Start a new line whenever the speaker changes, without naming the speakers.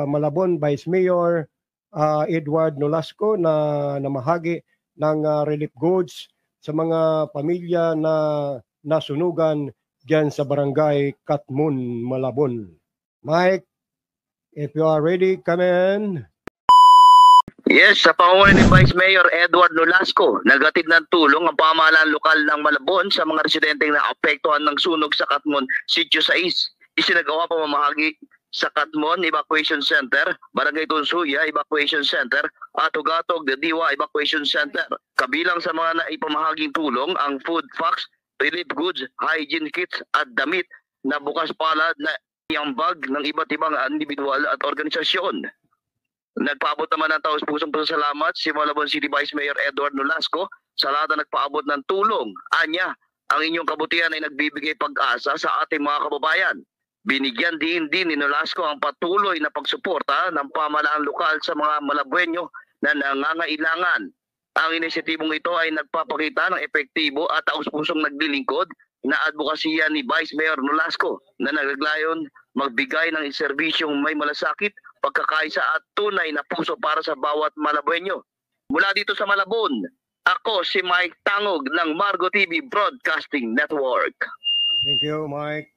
Malabon Vice Mayor Edward Nolasco na namahagi ng relief goods sa mga pamilya na nasunugan diyan sa barangay Katmun, Malabon. Mike, if you are ready, come in.
Yes, sa pangunguna ni Vice Mayor Edward Nolasco, nagatid ng tulong ang pamahalaan lokal ng Malabon sa mga residenteng naapektuhan ng sunog sa Katmon, Sitio 6. Isinagawa pamamahagi sa Katmon Evacuation Center, Barangay Tunsuya Evacuation Center, at Tugatog de Diwa Evacuation Center. Kabilang sa mga naipamahaging tulong ang food packs, relief goods, hygiene kits at damit na bukas palad na iambag ng iba't ibang individual at organisasyon. Nagpaabot naman ng taus-pusong pasasalamat si Malabon City Vice Mayor Edward Nolasco sa lahat na nagpaabot ng tulong. Anya, ang inyong kabutihan ay nagbibigay pag-asa sa ating mga kababayan. Binigyan din ni Nolasco ang patuloy na pagsuporta ng pamahalaan lokal sa mga Malabueño na nangangailangan. Ang inisyatibong ito ay nagpapakita ng epektibo at taus-pusong naglilingkod na advokasya ni Vice Mayor Nolasco na naglayon magbigay ng serbisyong may malasakit, pagkakaisa at tunay na puso para sa bawat Malabueño. Mula dito sa Malabon, ako si Mike Tangog ng Margo TV Broadcasting Network.
Thank you, Mike.